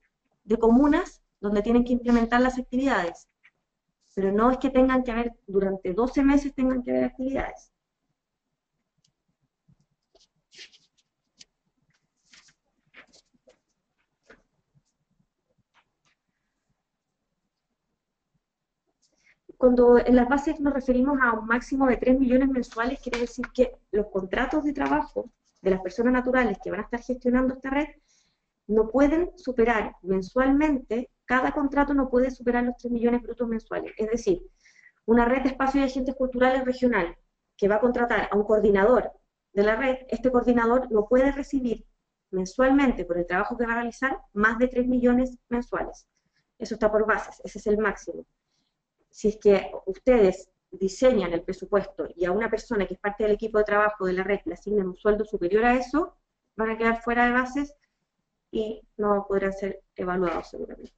de comunas donde tienen que implementar las actividades. Pero no es que tengan que haber, durante 12 meses tengan que haber actividades. Cuando en las bases nos referimos a un máximo de 3 millones mensuales, quiere decir que los contratos de trabajo de las personas naturales que van a estar gestionando esta red no pueden superar mensualmente, cada contrato no puede superar los 3 millones brutos mensuales. Es decir, una red de espacios y agentes culturales regional que va a contratar a un coordinador de la red, este coordinador no puede recibir mensualmente por el trabajo que va a realizar más de 3 millones mensuales. Eso está por bases, ese es el máximo. Si es que ustedes diseñan el presupuesto y a una persona que es parte del equipo de trabajo de la red le asignan un sueldo superior a eso, van a quedar fuera de bases y no podrán ser evaluados seguramente.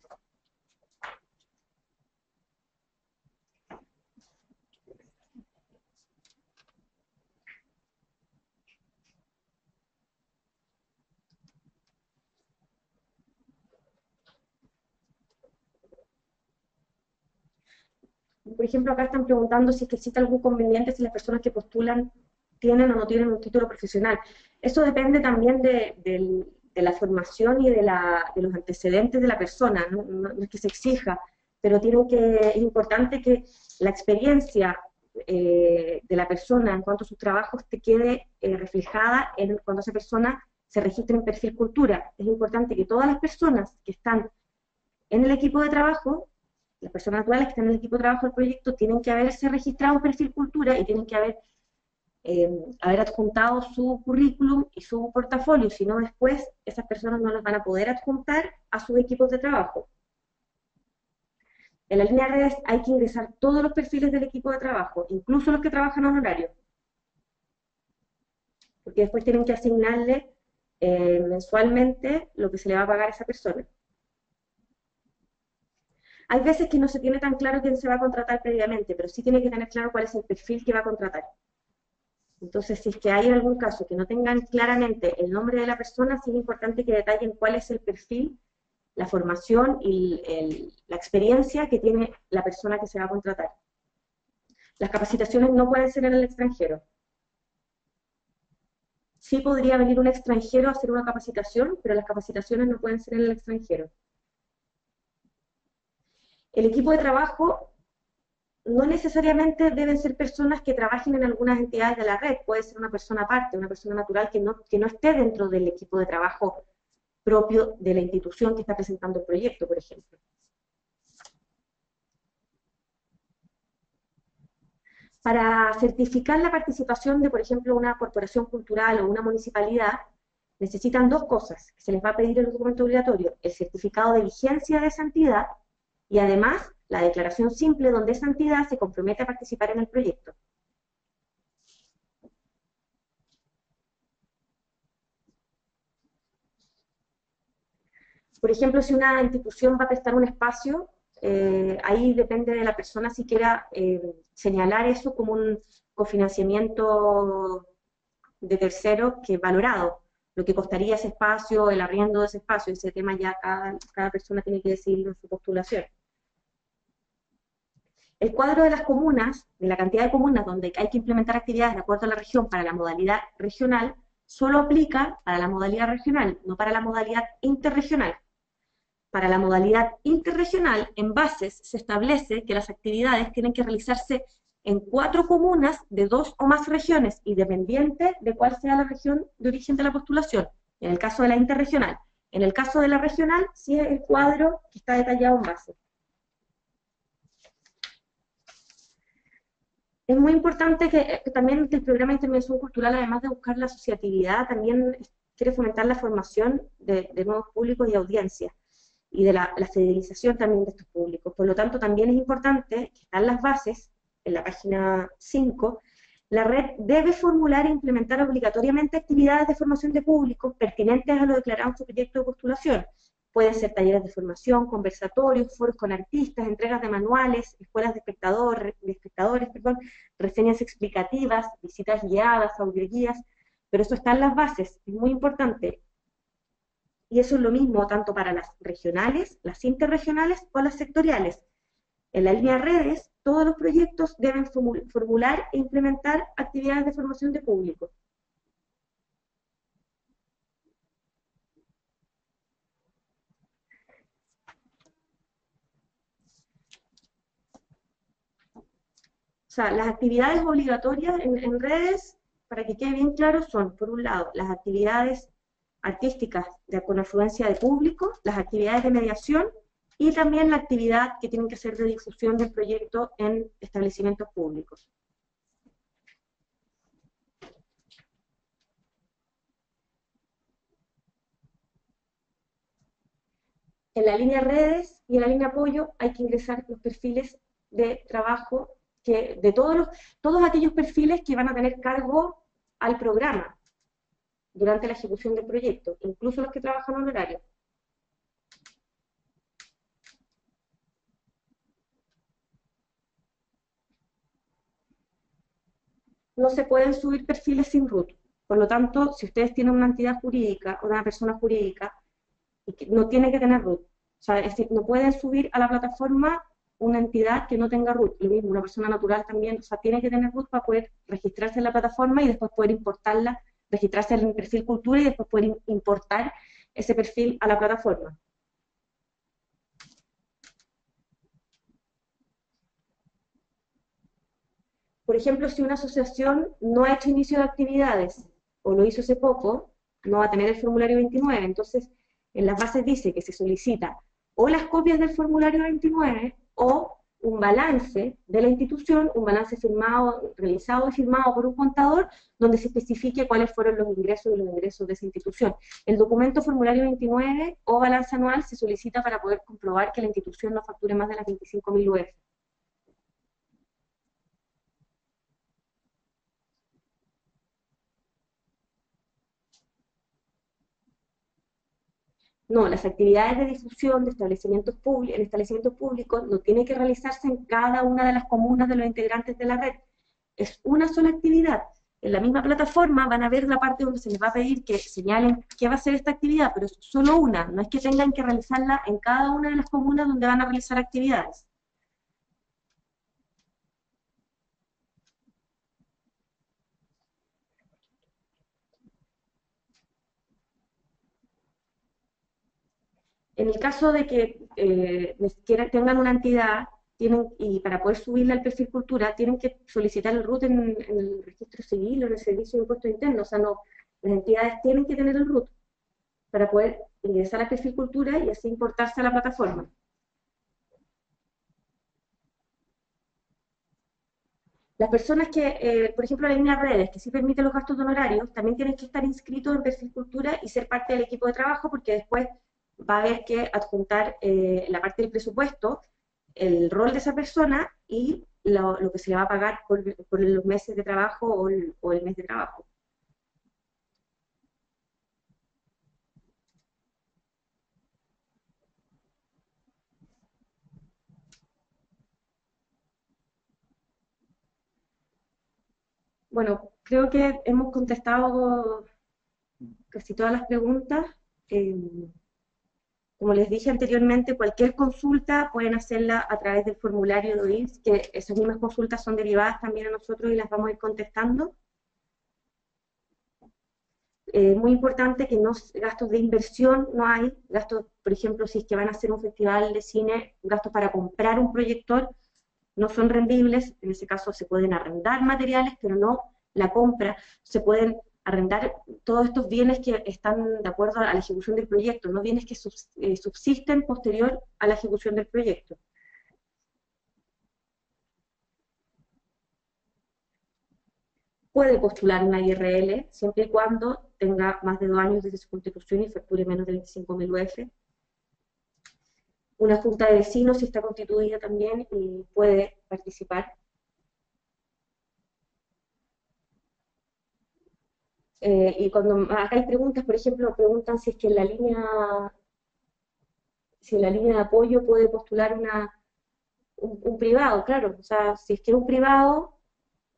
Por ejemplo, acá están preguntando si es que existe algún conveniente si las personas que postulan tienen o no tienen un título profesional. Eso depende también de la formación y de los antecedentes de la persona, no es que se exija, pero es importante que la experiencia de la persona en cuanto a sus trabajos te quede reflejada en cuando esa persona se registra en perfil cultura. Es importante que todas las personas que están en el equipo de trabajo, las personas naturales que están en el equipo de trabajo del proyecto, tienen que haberse registrado en perfil cultura y tienen que haber adjuntado su currículum y su portafolio, si no después esas personas no los van a poder adjuntar a sus equipos de trabajo. En la línea de redes hay que ingresar todos los perfiles del equipo de trabajo, incluso los que trabajan a horario, porque después tienen que asignarle mensualmente lo que se le va a pagar a esa persona. Hay veces que no se tiene tan claro quién se va a contratar previamente, pero sí tiene que tener claro cuál es el perfil que va a contratar. Entonces, si es que hay algún caso que no tengan claramente el nombre de la persona, sí es importante que detallen cuál es el perfil, la formación y la experiencia que tiene la persona que se va a contratar. Las capacitaciones no pueden ser en el extranjero. Sí podría venir un extranjero a hacer una capacitación, pero las capacitaciones no pueden ser en el extranjero. El equipo de trabajo no necesariamente deben ser personas que trabajen en algunas entidades de la red, puede ser una persona aparte, una persona natural que no esté dentro del equipo de trabajo propio de la institución que está presentando el proyecto, por ejemplo. Para certificar la participación de, por ejemplo, una corporación cultural o una municipalidad, necesitan dos cosas que se les va a pedir en el documento obligatorio: el certificado de vigencia de esa entidad y además la declaración simple donde esa entidad se compromete a participar en el proyecto. Por ejemplo, si una institución va a prestar un espacio, ahí depende de la persona si quiera señalar eso como un cofinanciamiento de terceros que valorado, lo que costaría ese espacio, el arriendo de ese espacio. Ese tema ya cada persona tiene que decidirlo en su postulación. El cuadro de las comunas, de la cantidad de comunas donde hay que implementar actividades de acuerdo a la región para la modalidad regional, solo aplica para la modalidad regional, no para la modalidad interregional. Para la modalidad interregional, en bases se establece que las actividades tienen que realizarse en 4 comunas de 2 o más regiones, independiente de cuál sea la región de origen de la postulación, en el caso de la interregional. En el caso de la regional, sí es el cuadro que está detallado en base. Es muy importante que también el programa de intervención cultural, además de buscar la asociatividad, también quiere fomentar la formación de nuevos públicos y audiencias, y de la fidelización también de estos públicos. Por lo tanto, también es importante que están las bases, en la página 5, la red debe formular e implementar obligatoriamente actividades de formación de públicos pertinentes a lo declarado en su proyecto de postulación. Pueden ser talleres de formación, conversatorios, foros con artistas, entregas de manuales, escuelas de espectadores, reseñas explicativas, visitas guiadas, audioguías, pero eso está en las bases, es muy importante. Y eso es lo mismo tanto para las regionales, las interregionales o las sectoriales. En la línea redes, todos los proyectos deben formular e implementar actividades de formación de público. O sea, las actividades obligatorias en redes, para que quede bien claro, son, por un lado, las actividades artísticas con afluencia de público, las actividades de mediación y también la actividad que tienen que hacer de difusión del proyecto en establecimientos públicos. En la línea redes y en la línea apoyo hay que ingresar los perfiles de trabajo de todos aquellos perfiles que van a tener cargo al programa durante la ejecución del proyecto, incluso los que trabajan en horario. No se pueden subir perfiles sin root. Por lo tanto, si ustedes tienen una entidad jurídica o una persona jurídica, no tiene que tener root. O sea, es decir, no pueden subir a la plataforma una entidad que no tenga root. Lo mismo, una persona natural también, o sea, tiene que tener root para poder registrarse en la plataforma y después poder importarla, registrarse en el perfil cultura y después poder importar ese perfil a la plataforma. Por ejemplo, si una asociación no ha hecho inicio de actividades o lo hizo hace poco, no va a tener el formulario 29. Entonces, en las bases dice que se solicita o las copias del formulario 29 o un balance de la institución, un balance firmado, realizado y firmado por un contador, donde se especifique cuáles fueron los ingresos y los egresos de esa institución. El documento formulario 29 o balance anual se solicita para poder comprobar que la institución no facture más de las 25.000 UF. No, las actividades de difusión de establecimientos públicos, en establecimientos públicos no tienen que realizarse en cada una de las comunas de los integrantes de la red. Es una sola actividad. En la misma plataforma van a ver la parte donde se les va a pedir que señalen qué va a ser esta actividad, pero es solo una, no es que tengan que realizarla en cada una de las comunas donde van a realizar actividades. En el caso de que tengan una entidad, y para poder subirla al perfil cultura, tienen que solicitar el RUT en el registro civil o en el servicio de impuestos internos. O sea, no, las entidades tienen que tener el RUT para poder ingresar al perfil cultura y así importarse a la plataforma. Las personas que, por ejemplo, la línea redes, que sí permite los gastos de honorarios, también tienen que estar inscritos en perfil cultura y ser parte del equipo de trabajo, porque después va a haber que adjuntar la parte del presupuesto, el rol de esa persona y lo que se le va a pagar por los meses de trabajo o el mes de trabajo. Bueno, creo que hemos contestado casi todas las preguntas. Eh, Como les dije anteriormente, cualquier consulta pueden hacerla a través del formulario de OIRS, que esas mismas consultas son derivadas también a nosotros y las vamos a ir contestando. Muy importante que gastos de inversión no hay, gastos, por ejemplo, si es que van a hacer un festival de cine, gastos para comprar un proyector no son rendibles, en ese caso se pueden arrendar materiales, pero no la compra, se pueden arrendar todos estos bienes que están de acuerdo a la ejecución del proyecto, no bienes que subsisten posterior a la ejecución del proyecto. Puede postular una IRL siempre y cuando tenga más de 2 años desde su constitución y facture menos de 25.000 UF. Una junta de vecinos, si está constituida también, y puede participar. Y cuando acá hay preguntas, por ejemplo, preguntan si es que en la línea, si en la línea de apoyo puede postular un privado, claro, o sea, si es que es un privado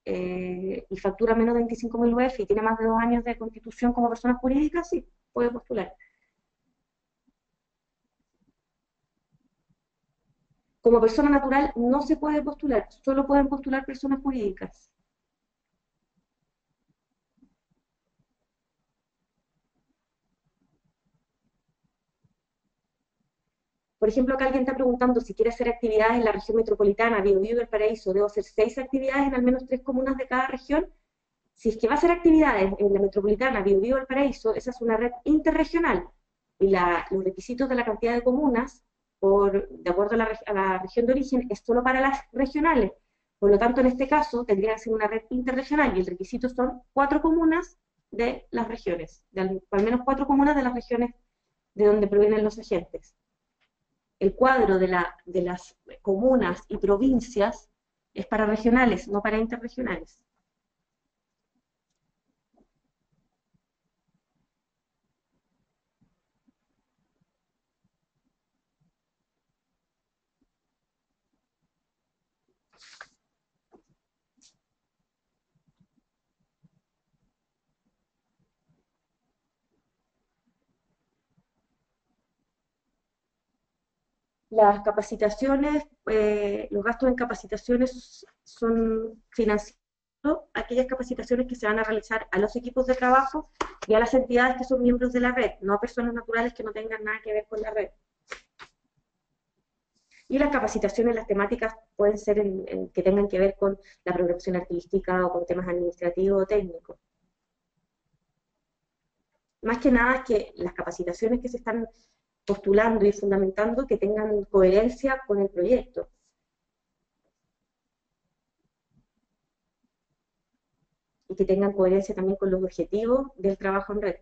y factura menos de 25.000 UF y tiene más de 2 años de constitución como persona jurídica, sí, puede postular. Como persona natural no se puede postular, solo pueden postular personas jurídicas. Por ejemplo, acá alguien está preguntando si quiere hacer actividades en la región metropolitana, Biobío y Valparaíso. Debo hacer 6 actividades en al menos 3 comunas de cada región. Si es que va a hacer actividades en la metropolitana, Biobío y Valparaíso, esa es una red interregional. Y los requisitos de la cantidad de comunas, de acuerdo a la región de origen, es solo para las regionales. Por lo tanto, en este caso, tendría que ser una red interregional y el requisito son 4 comunas de las regiones, al menos 4 comunas de las regiones de donde provienen los agentes. El cuadro de las comunas y provincias es para regionales, no para interregionales. Las capacitaciones, los gastos en capacitaciones son financiados aquellas capacitaciones que se van a realizar a los equipos de trabajo y a las entidades que son miembros de la red, no a personas naturales que no tengan nada que ver con la red. Y las capacitaciones, las temáticas pueden ser que tengan que ver con la programación artística o con temas administrativos o técnicos. Más que nada es que las capacitaciones que se están postulando y fundamentando que tengan coherencia con el proyecto. Y que tengan coherencia también con los objetivos del trabajo en red.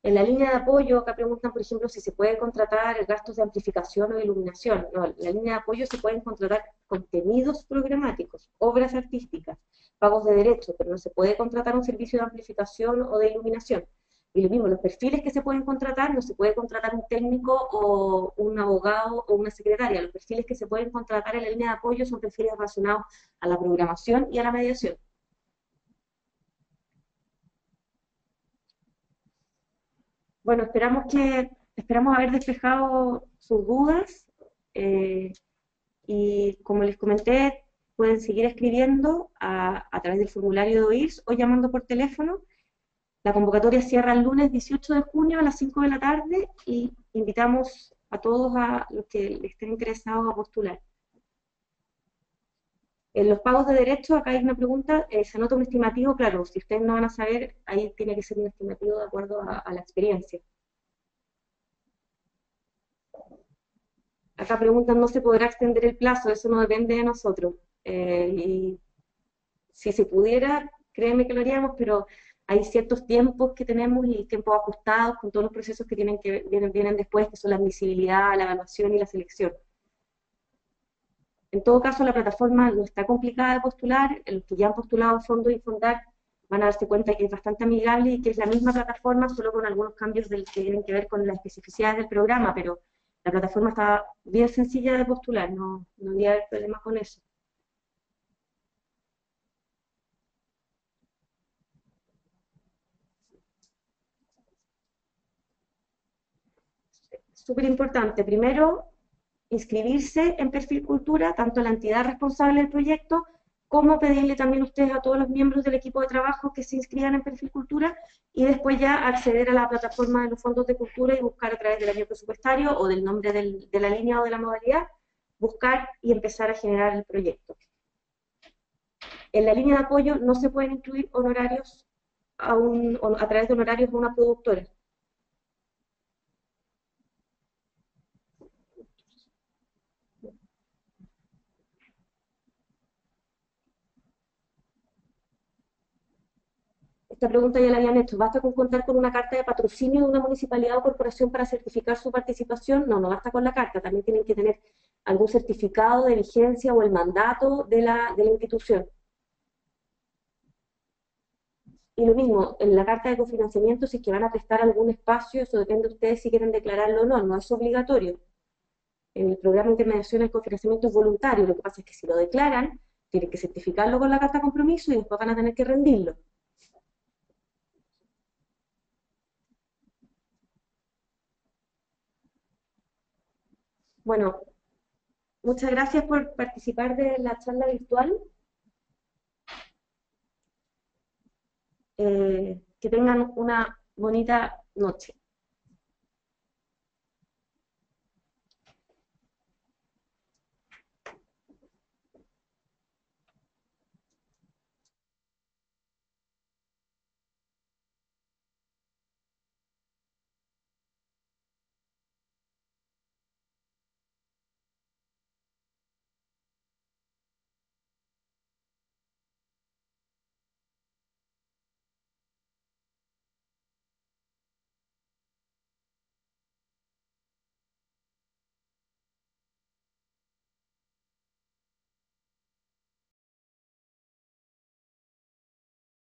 En la línea de apoyo, acá preguntan, por ejemplo, si se puede contratar gastos de amplificación o de iluminación. No, en la línea de apoyo se pueden contratar contenidos programáticos, obras artísticas, pagos de derechos, pero no se puede contratar un servicio de amplificación o de iluminación. Y lo mismo, los perfiles que se pueden contratar, no se puede contratar un técnico o un abogado o una secretaria. Los perfiles que se pueden contratar en la línea de apoyo son perfiles relacionados a la programación y a la mediación. Bueno, esperamos haber despejado sus dudas eh, y como les comenté, pueden seguir escribiendo a través del formulario de OIRS o llamando por teléfono. La convocatoria cierra el lunes 18 de junio a las 5 de la tarde y invitamos a todos a los que estén interesados a postular. En los pagos de derechos, acá hay una pregunta, ¿se anota un estimativo? Claro, si ustedes no van a saber, ahí tiene que ser un estimativo de acuerdo a la experiencia. Acá preguntan, ¿no se podrá extender el plazo? Eso no depende de nosotros. Y si se pudiera, créeme que lo haríamos, pero hay ciertos tiempos que tenemos y tiempos ajustados con todos los procesos que vienen después, que son la admisibilidad, la evaluación y la selección. En todo caso, la plataforma no está complicada de postular, los que ya han postulado fondos y fondar van a darse cuenta que es bastante amigable y que es la misma plataforma, solo con algunos cambios que tienen que ver con las especificidades del programa, pero la plataforma está bien sencilla de postular, no habría haber problema con eso. Súper importante, primero, inscribirse en Perfil Cultura, tanto la entidad responsable del proyecto, como pedirle también a ustedes a todos los miembros del equipo de trabajo que se inscriban en Perfil Cultura y después ya acceder a la plataforma de los fondos de cultura y buscar a través del año presupuestario o del nombre de la línea o de la modalidad, buscar y empezar a generar el proyecto. En la línea de apoyo no se pueden incluir honorarios a través de honorarios de una productora. Esta pregunta ya la habían hecho. ¿Basta con contar con una carta de patrocinio de una municipalidad o corporación para certificar su participación? No, no basta con la carta. También tienen que tener algún certificado de vigencia o el mandato de la institución. Y lo mismo, en la carta de cofinanciamiento, si es que van a prestar algún espacio, eso depende de ustedes si quieren declararlo o no, no es obligatorio. En el programa de intermediación el cofinanciamiento es voluntario, lo que pasa es que si lo declaran, tienen que certificarlo con la carta de compromiso y después van a tener que rendirlo. Bueno, muchas gracias por participar de la charla virtual. Que tengan una bonita noche.